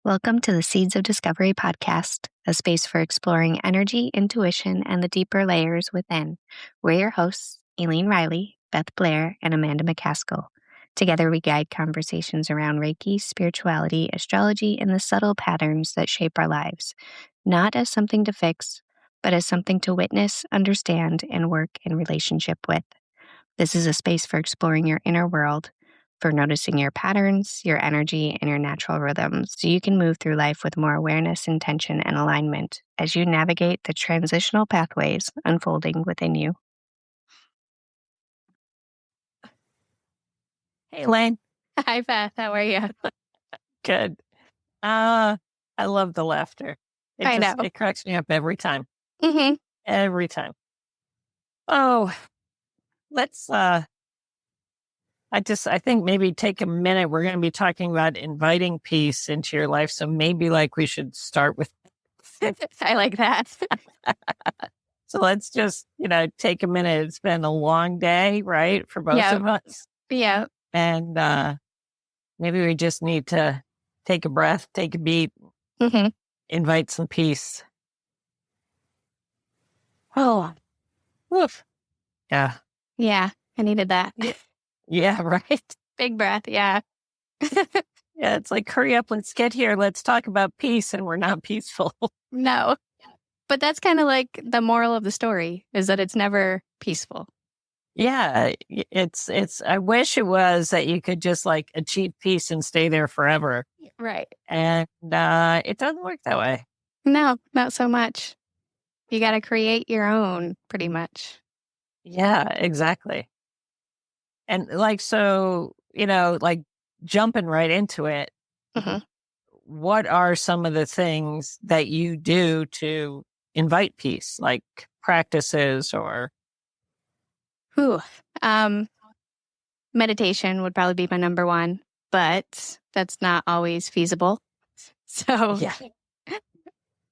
Welcome to the Seeds of Discovery podcast, a space for exploring energy, intuition, and the deeper layers within. We're your hosts, Elaine Riley, Beth Blair, and Amanda McCaskill. Together, we guide conversations around Reiki, spirituality, astrology, and the subtle patterns that shape our lives, not as something to fix, but as something to witness, understand, and work in relationship with. This is a space for exploring your inner world, for noticing your patterns, your energy, and your natural rhythms so you can move through life with more awareness, intention, and alignment as you navigate the transitional pathways unfolding within you. Hey, Elaine. Hi, Beth. How are you? Good. I love the laughter. I know. It cracks me up every time. Mm-hmm. Every time. Oh, let's, I think maybe take a minute. We're going to be talking about inviting peace into your life. So maybe we should start with. I like that. So let's just, take a minute. It's been a long day, right? For both of us. Yeah. And maybe we just need to take a breath, take a beat, invite some peace. Oh, woof. Yeah. Yeah. I needed that. Yeah, right. Big breath. Yeah. Yeah, it's like, hurry up, let's get here. Let's talk about peace. And we're not peaceful. No. But that's kind of like the moral of the story, is that it's never peaceful. Yeah, I wish it was that you could just achieve peace and stay there forever. Right. And it doesn't work that way. No, not so much. You got to create your own, pretty much. Yeah, exactly. And jumping right into it, what are some of the things that you do to invite peace, like practices or? Meditation would probably be my number one, but that's not always feasible. So yeah.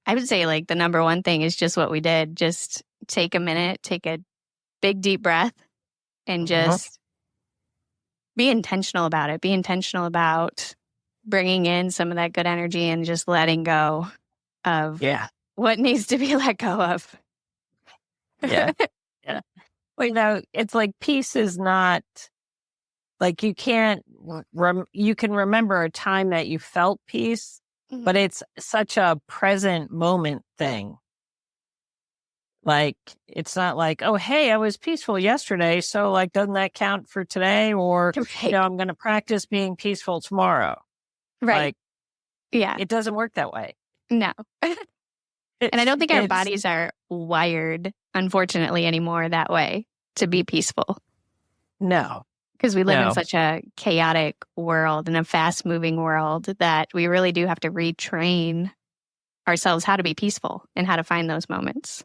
I would say the number one thing is just what we did. Just take a minute, take a big deep breath, and just be intentional about it. Be intentional about bringing in some of that good energy and just letting go of what needs to be let go of. Yeah. Yeah. Well, it's like peace is not you can't, you can remember a time that you felt peace, but it's such a present moment thing. It's not oh, hey, I was peaceful yesterday. So doesn't that count for today? Or, I'm going to practice being peaceful tomorrow. Right. It doesn't work that way. No. And I don't think our bodies are wired, unfortunately, anymore that way to be peaceful. No. Because we live in such a chaotic world and a fast-moving world that we really do have to retrain ourselves how to be peaceful and how to find those moments.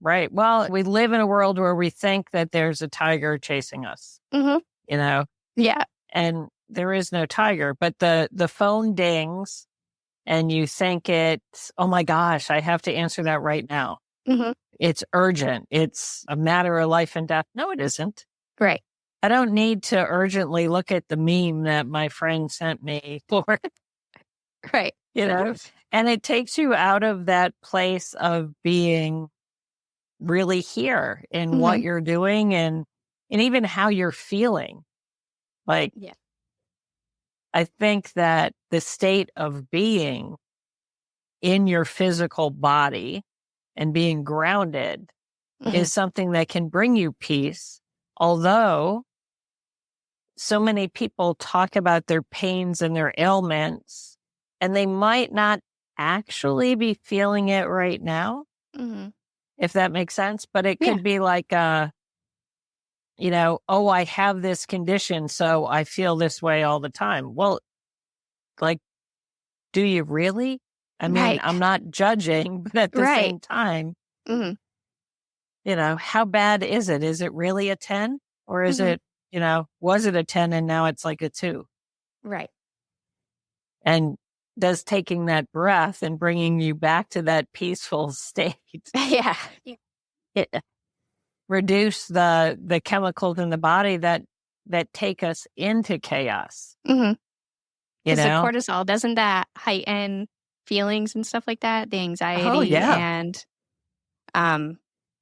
Right. Well, we live in a world where we think that there's a tiger chasing us. Yeah. And there is no tiger, but the phone dings and you think oh my gosh, I have to answer that right now. It's urgent. It's a matter of life and death. No, it isn't. Right. I don't need to urgently look at the meme that my friend sent me for. Right. And it takes you out of that place of being really here in what you're doing and even how you're feeling. I think that the state of being in your physical body and being grounded is something that can bring you peace. Although so many people talk about their pains and their ailments, and they might not actually be feeling it right now, if that makes sense. But it could be oh, I have this condition, so I feel this way all the time. Well, do you really? I mean, I'm not judging, but at the same time, how bad is it? Is it really a 10? Or is it, was it a 10 and now it's like a 2? Right. And does taking that breath and bringing you back to that peaceful state reduce the chemicals in the body that take us into chaos? You Because the know? cortisol, doesn't that heighten feelings and stuff like that? The Oh, anxiety yeah. and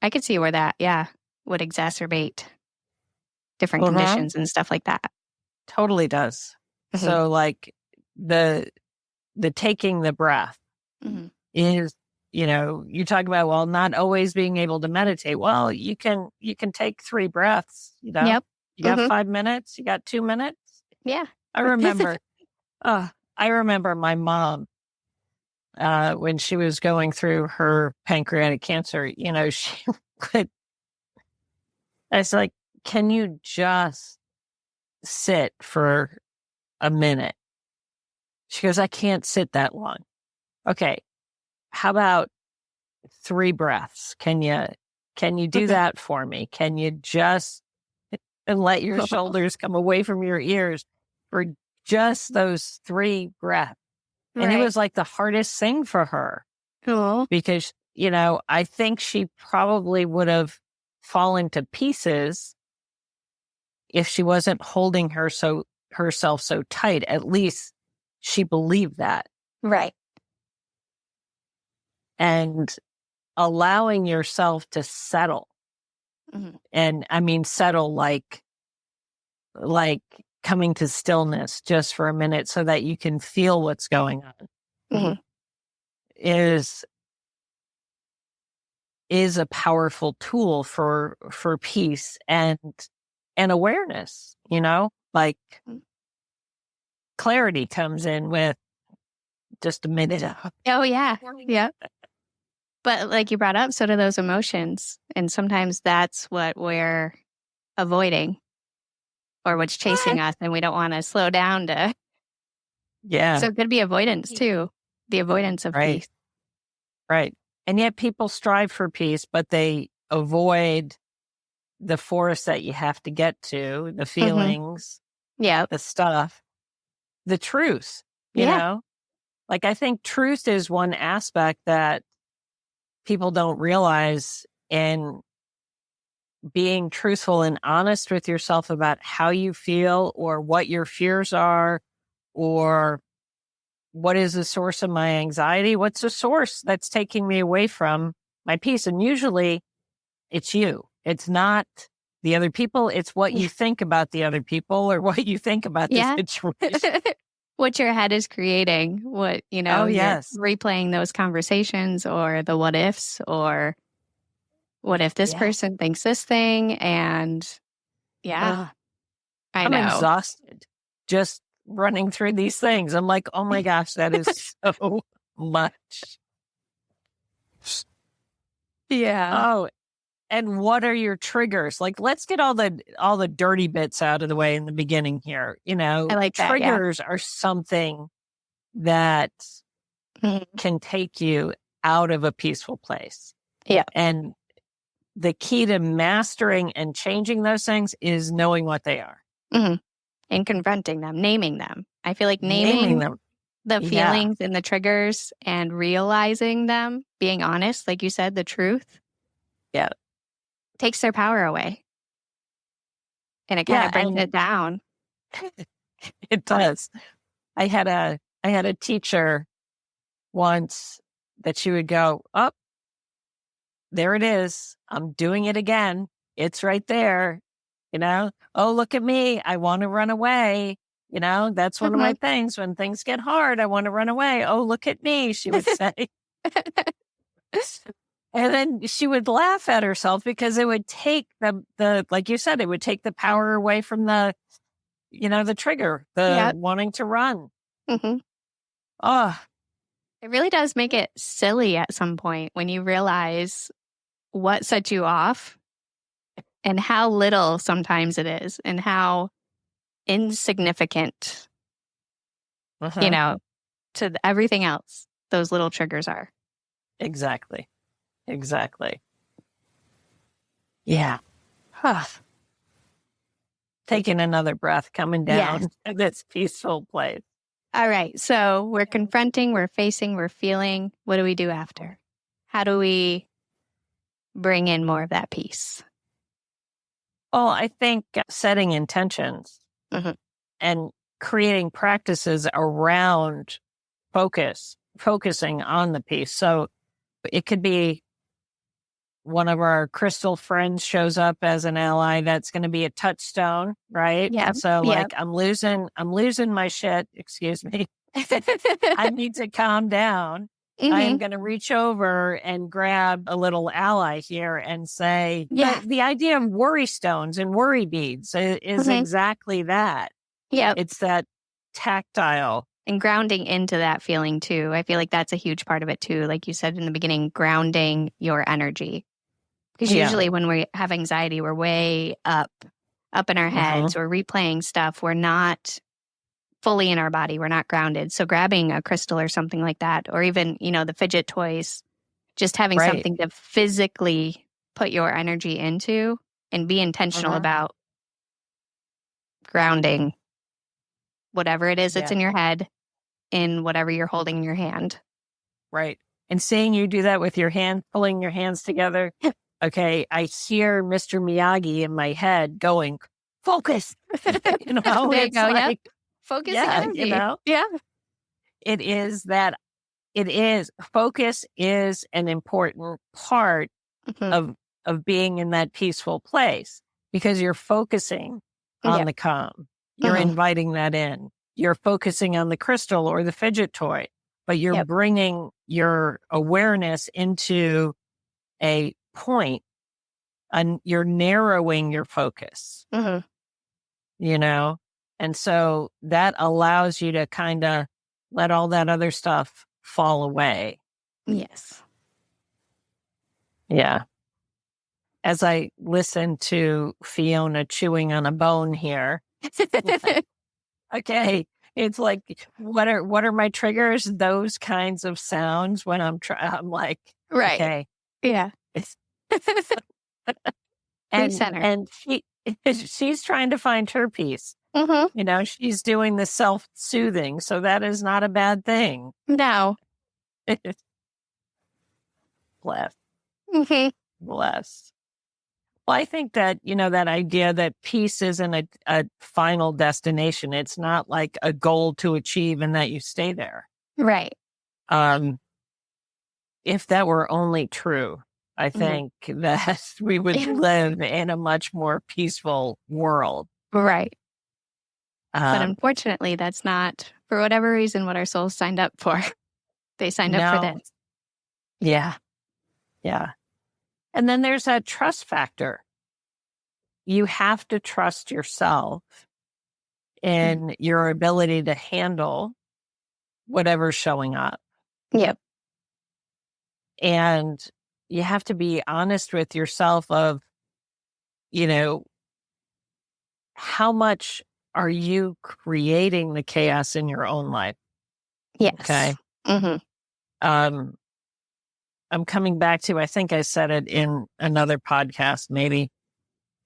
I could see where that, would exacerbate different Uh-huh. conditions and stuff like that. Totally does. Hmm. So like the taking the breath Hmm. is, you talk about, well, not always being able to meditate. Well, you can take 3 breaths, Yep. You got Hmm. 5 minutes, you got 2 minutes. Yeah. I remember, I remember my mom, when she was going through her pancreatic cancer, she would, I was like, can you just sit for a minute? She goes, I can't sit that long. Okay. How about 3 breaths? Can you do that for me? Can you just and let your shoulders come away from your ears for just those 3 breaths? And it Right. was like the hardest thing for her Cool. because, I think she probably would have fallen to pieces if she wasn't holding herself so tight. At least she believed that. Right. And allowing yourself to settle. Hmm. And I mean, settle like coming to stillness just for a minute so that you can feel what's going on Hmm. is a powerful tool for peace and awareness, like clarity comes in with just a minute of Oh, yeah. Yeah. But like you brought up, so do those emotions. And sometimes that's what we're avoiding or what's chasing what? us. And we don't want to slow down to. Yeah, So it could be avoidance too. The avoidance of right, peace. right. And yet people strive for peace, but they avoid the forest that you have to get to, the Hmm. feelings, Yeah. the stuff, the truth, Yeah. Like I think truth is one aspect that people don't realize, and being truthful and honest with yourself about how you feel or what your fears are or what is the source of my anxiety? What's the source that's taking me away from my peace? And usually it's you. It's not the other people. It's what you think about the other people or what you think about the Yeah. situation. What your head is creating, what, Oh, you're yes. replaying those conversations or the what ifs or what if this Yeah. person thinks this thing? And yeah, Ugh, I I'm know. exhausted just running through these things. I'm like, oh my gosh, that is so much. Yeah. Oh, and what are your triggers? Like, let's get all the dirty bits out of the way in the beginning here. I like that. Yeah. Triggers are something that Mhm. can take you out of a peaceful place. Yeah. And the key to mastering and changing those things is knowing what they are. Hmm. And confronting them, naming them. I feel like Naming naming them. the Yeah. feelings and the triggers and realizing them, being honest, like you said, the truth Yeah. takes their power away and it kind Yeah. of brings And it down. it does. I had a teacher once that she would go, oh, there it is. I'm doing it again. It's right there. Oh, look at me. I want to run away. That's one of my Mhm. things. When things get hard, I want to run away. Oh, look at me, she would say. And then she would laugh at herself because it would take the like you said, it would take the power away from the trigger, the Yep. wanting to run. Hmm. Oh, It really does make it silly at some point when you realize what set you off and how little sometimes it is and how insignificant, you uh-huh. know, to everything else those little triggers are. Exactly. Exactly. Yeah. Huh. Taking another breath, coming Yes. down to this peaceful place. All right. So we're confronting, we're facing, we're feeling. What do we do after? How do we bring in more of that peace? Well, I think setting intentions Mhm. and creating practices around focusing on the piece. So it could be one of our crystal friends shows up as an ally. That's going to be a touchstone, right? Yeah. So Yeah. like I'm losing my shit. Excuse me. I need to calm down. I am going to reach over and grab a little ally here and say, Yeah. the idea of worry stones and worry beads is exactly that. Yep. It's that tactile. And grounding into that feeling too. I feel like that's a huge part of it too. Like you said in the beginning, grounding your energy. Because usually when we have anxiety, we're way up in our heads. We're replaying stuff. We're not fully in our body. We're not grounded. So grabbing a crystal or something like that, or even, the fidget toys, just having something to physically put your energy into and be intentional about grounding whatever it is that's in your head in whatever you're holding in your hand. Right. And seeing you do that with your hand, pulling your hands together. Okay. I hear Mr. Miyagi in my head going, focus. There you go. Like, Yeah. Focus energy. Yeah. Focus is an important part of being in that peaceful place because you're focusing on the calm. You're inviting that in. You're focusing on the crystal or the fidget toy, but you're bringing your awareness into a point and you're narrowing your focus, and so that allows you to kind of let all that other stuff fall away. Yes. Yeah. As I listen to Fiona chewing on a bone here, okay, it's like, what are my triggers? Those kinds of sounds when I'm like, okay. Yeah. and she's trying to find her peace. She's doing the self-soothing, so that is not a bad thing. No. Bless. Bless. Well, I think that, that idea that peace isn't a final destination. It's not like a goal to achieve and that you stay there. Right. If that were only true, I think that we would live in a much more peaceful world. Right. But unfortunately, that's not, for whatever reason, what our souls signed up for. They signed up for this. Yeah. Yeah. And then there's that trust factor. You have to trust yourself in your ability to handle whatever's showing up. Yep. And you have to be honest with yourself of, how much are you creating the chaos in your own life? Yes. Okay. I'm coming back to, I think I said it in another podcast, maybe,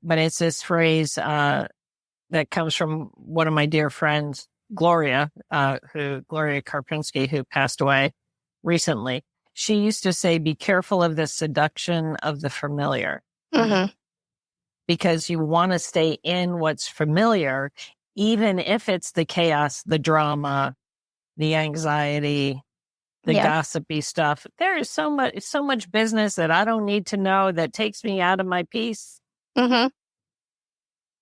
but it's this phrase that comes from one of my dear friends, Gloria Karpinski, who passed away recently. She used to say, be careful of the seduction of the familiar. Because you want to stay in what's familiar, even if it's the chaos, the drama, the anxiety, the gossipy stuff. There is so much business that I don't need to know that takes me out of my peace. And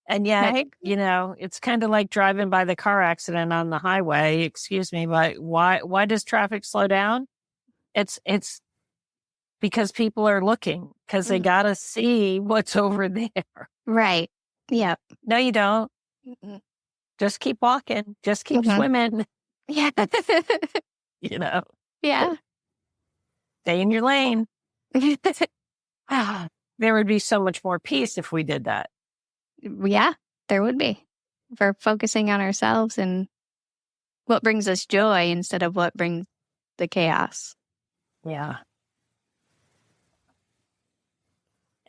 yet, it's kind of like driving by the car accident on the highway. Excuse me, but why does traffic slow down? It's because people are looking, because they got to see what's over there. Right. Yep. No, you don't. Just keep walking. Just keep swimming. Yeah. Yeah. Stay in your lane. There would be so much more peace if we did that. Yeah, there would be. For focusing on ourselves and what brings us joy instead of what brings the chaos. Yeah.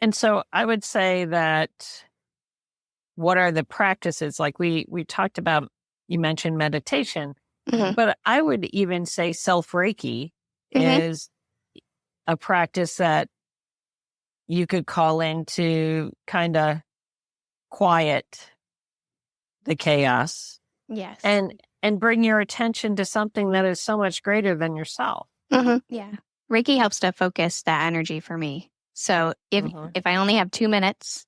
And so I would say that what are the practices? Like we talked about, you mentioned meditation, but I would even say self-Reiki is a practice that you could call in to kind of quiet the chaos Yes. And bring your attention to something that is so much greater than yourself. Yeah. Reiki helps to focus that energy for me. So if I only have 2 minutes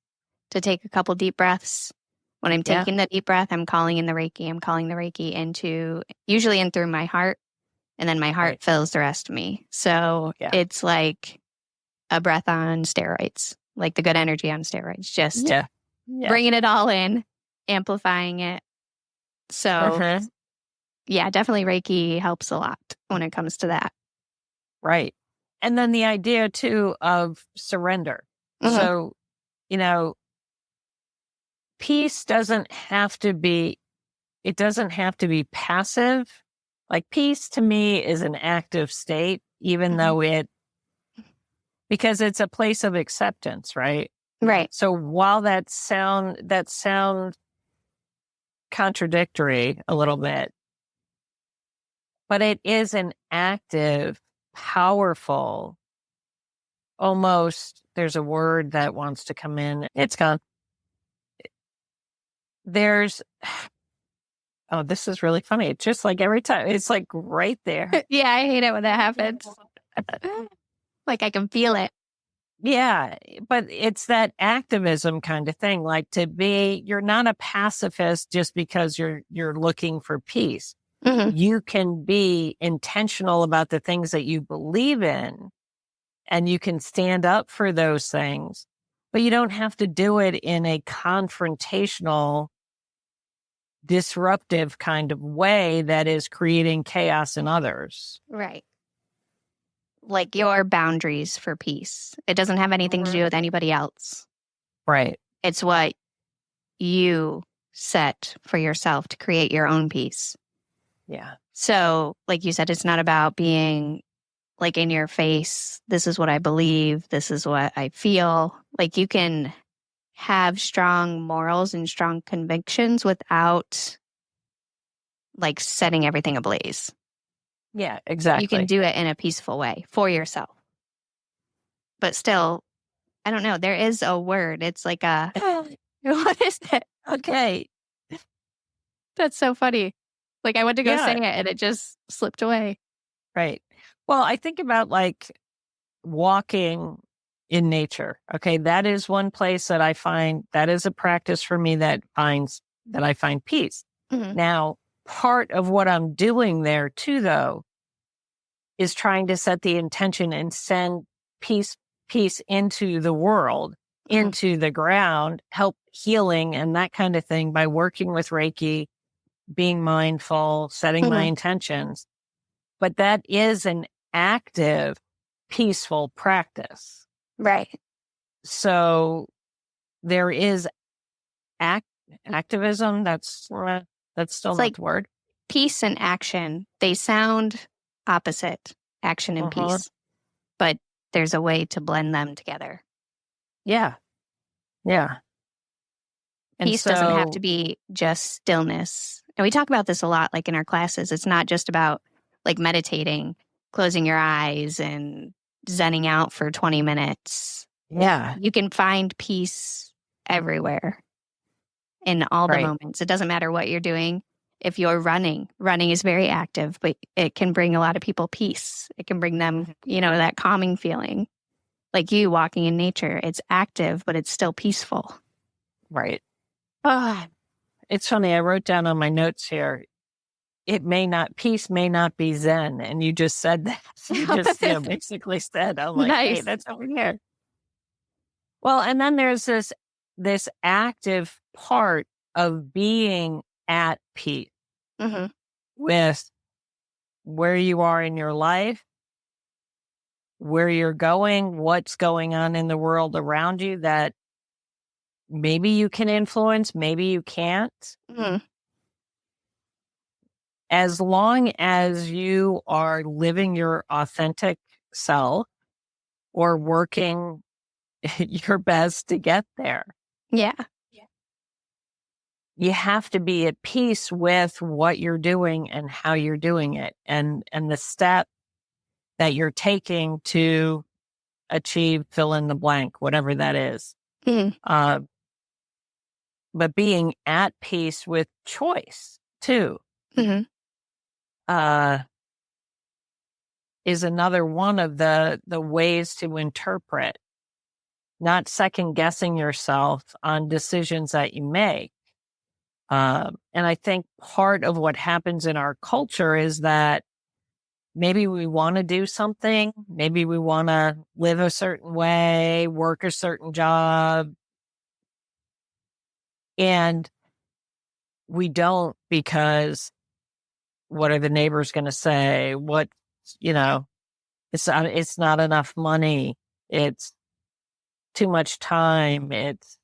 to take a couple deep breaths, when I'm taking the deep breath, I'm calling in the Reiki. I'm calling the Reiki usually in through my heart, and then my heart fills the rest of me. So it's like a breath on steroids, like the good energy on steroids, just bringing it all in, amplifying it. So yeah, definitely Reiki helps a lot when it comes to that. Right. And then the idea too of surrender. So, peace doesn't have to be passive. Like peace to me is an active state, even though because it's a place of acceptance, right? Right. So while that sounds contradictory a little bit, but it is an active, powerful, almost, there's a word that wants to come in. It's gone. This is really funny. It's just like every time, it's like right there. Yeah, I hate it when that happens. Like I can feel it. Yeah, but it's that activism kind of thing. Like you're not a pacifist just because you're looking for peace. You can be intentional about the things that you believe in, and you can stand up for those things, but you don't have to do it in a confrontational, disruptive kind of way that is creating chaos in others. Right. Like your boundaries for peace. It doesn't have anything to do with anybody else. Right. It's what you set for yourself to create your own peace. Yeah. So, like you said, it's not about being like in your face. This is what I believe. This is what I feel. Like you can have strong morals and strong convictions without like setting everything ablaze. Yeah, exactly. You can do it in a peaceful way for yourself. But still, I don't know. There is a word. It's like what is it? Okay. That's so funny. Like I went to go say it and it just slipped away. Right. Well, I think about like walking in nature. Okay. That is one place that I find, that is a practice for me that I find peace. Now, part of what I'm doing there too, though, is trying to set the intention and send peace into the world, into the ground, help healing and that kind of thing by working with Reiki, being mindful, setting my intentions. But that is an active, peaceful practice. Right. So there is activism. That's still It's not like the word. Peace and action, they sound opposite, action and peace, but there's a way to blend them together. Yeah. Yeah. Peace doesn't have to be just stillness. And we talk about this a lot, like in our classes. It's not just about like meditating, closing your eyes and zenning out for 20 minutes. Yeah. You can find peace everywhere in all the moments. It doesn't matter what you're doing. If you're running is very active, but it can bring a lot of people peace. It can bring them, that calming feeling. Like you walking in nature, it's active, but it's still peaceful. Right. It's funny. I wrote down on my notes here, peace may not be Zen. And you just said that. You just basically said, I'm like, nice. Hey, that's over here. Well, and then there's this active part of being at peace with where you are in your life, where you're going, what's going on in the world around you that maybe you can influence, maybe you can't. As long as you are living your authentic self or working your best to get there. Yeah. You have to be at peace with what you're doing and how you're doing it and the step that you're taking to achieve fill in the blank, whatever that is. But being at peace with choice too. Mhm. Is another one of the ways to interpret, not second guessing yourself on decisions that you make. And I think part of what happens in our culture is that maybe we want to do something, maybe we want to live a certain way, work a certain job, and we don't because what are the neighbors going to say? What, it's not enough money. It's too much time. It's,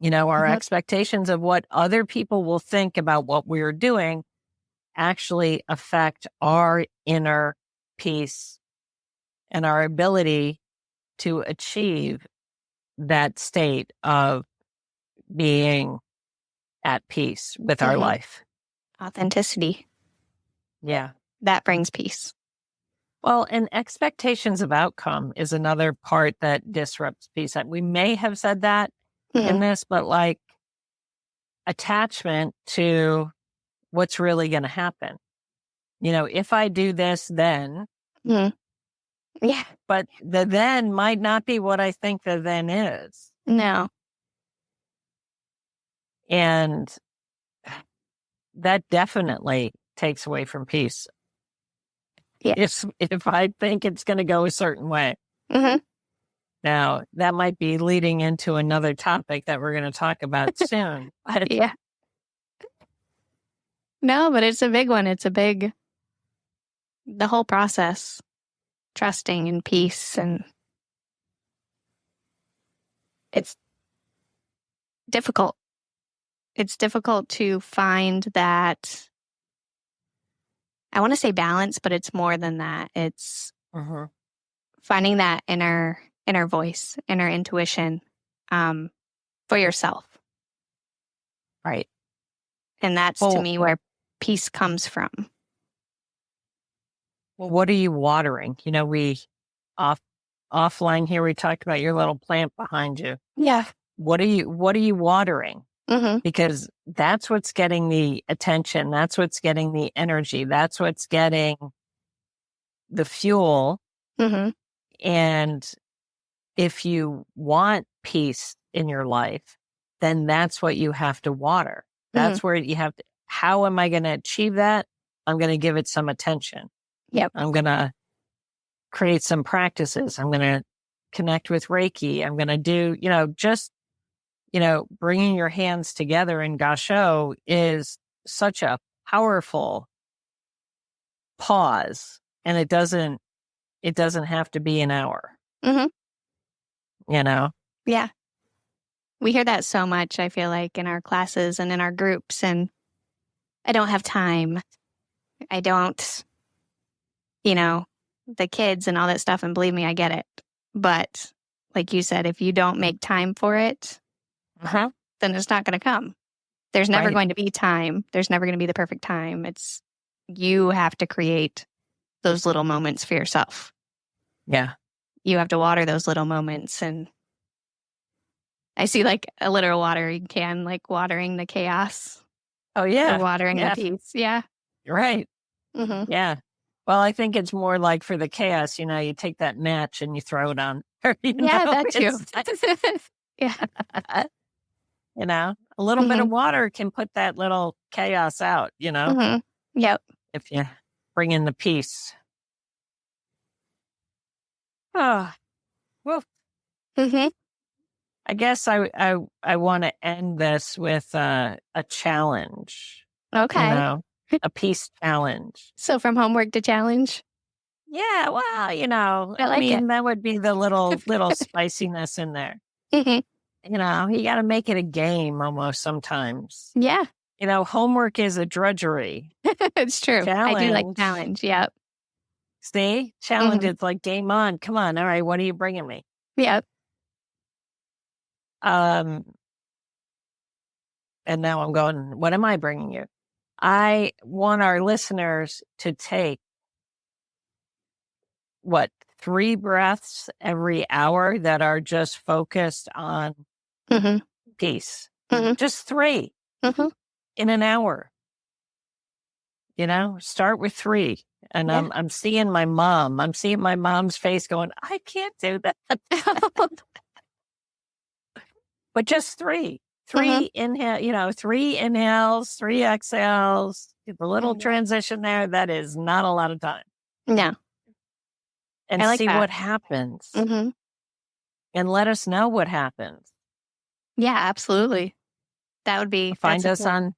our Mhm. expectations of what other people will think about what we're doing actually affect our inner peace and our ability to achieve that state of being at peace with our Mhm. life. Authenticity. Yeah. That brings peace. Well, and expectations of outcome is another part that disrupts peace. We may have said that in Mhm. this, but like attachment to what's really going to happen. If I do this, then, Mhm. Yeah. but the then might not be what I think the then is. No. And that definitely takes away from peace. Yeah. If I think it's going to go a certain way. Mhm. Now, that might be leading into another topic that we're going to talk about soon. But Yeah. No, but it's a big one. The whole process, trusting and peace, and it's difficult. It's difficult to find that, I want to say balance, but it's more than that. It's finding that inner voice, inner intuition, for yourself. Right. And that's to me where peace comes from. Well, what are you watering? We offline here, we talked about your little plant behind you. Yeah. What are you watering? Mm-hmm. Because that's what's getting the attention. That's what's getting the energy. That's what's getting the fuel. Mm-hmm. And if you want peace in your life, then that's what you have to water. That's where you have to, how am I going to achieve that? I'm going to give it some attention. Yep. I'm going to create some practices. I'm going to connect with Reiki. I'm going to do, bringing your hands together in Gasho is such a powerful pause, and it doesn't have to be an hour. Mm-hmm. Yeah. We hear that so much, I feel like, in our classes and in our groups, and I don't have time. I don't, the kids and all that stuff, and believe me, I get it. But like you said, if you don't make time for it, then it's not going to come. There's never going to be time. There's never going to be the perfect time. You have to create those little moments for yourself. Yeah. You have to water those little moments. And I see like a literal watering can, like watering the chaos. Oh, yeah. Or watering the peace. Yeah. Right. Mm-hmm. Yeah. Well, I think it's more like for the chaos, you take that match and you throw it on. That too. Yeah. A little bit of water can put that little chaos out, Mm-hmm. Yep. if you bring in the peace. Oh, well, I guess I want to end this with a challenge. Okay. A peace challenge. So from homework to challenge? Yeah, well, I like it. that would be the little spiciness in there. Mm-hmm. You got to make it a game almost sometimes. Yeah. Homework is a drudgery. It's true. Challenge. I do like challenge. Yep. See? Challenge, it's like game on. Come on. All right. What are you bringing me? Yep. And now I'm going, what am I bringing you? I want our listeners to take 3 breaths every hour that are just focused on peace. Mm-hmm. Just 3. Mm-hmm. in an hour. Start with 3. And Yeah. I'm seeing my mom. I'm seeing my mom's face going, I can't do that. But just 3. 3 inhale, 3 inhales, 3 exhales. The little transition there, that is not a lot of time. No. And I like see that. what happens. Mm-hmm. And let us know what happens. Yeah, absolutely. That would be Find that's us a on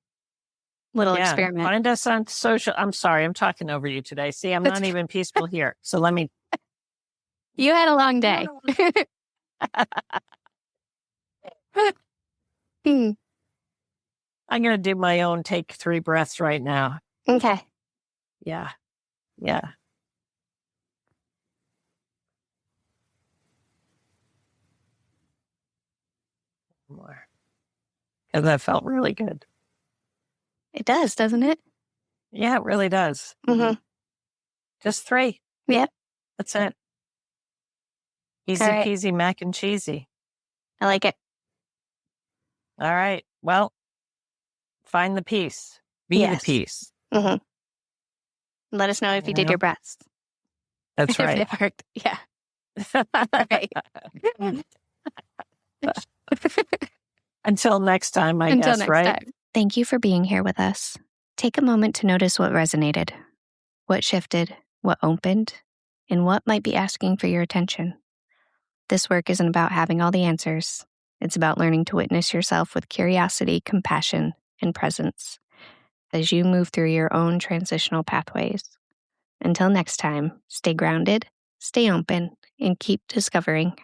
little experiment. Find us on social. I'm sorry, I'm talking over you today. See, I'm not even peaceful here. So let me. You had a long day. I'm going to do my own take 3 breaths right now. Okay. Yeah. More. Because that felt really good. It does, doesn't it? Yeah, it really does. Mm-hmm. Just 3. Yep. That's it. Easy All right. peasy mac and cheesy. I like it. All right. Well, find the peace. Be the peace. Mm-hmm. Let us know if you did your breaths. That's right. If it worked. Yeah. All right. Until next time, I guess, next right? time. Thank you for being here with us. Take a moment to notice what resonated, what shifted, what opened, and what might be asking for your attention. This work isn't about having all the answers. It's about learning to witness yourself with curiosity, compassion, and presence as you move through your own transitional pathways. Until next time, stay grounded, stay open, and keep discovering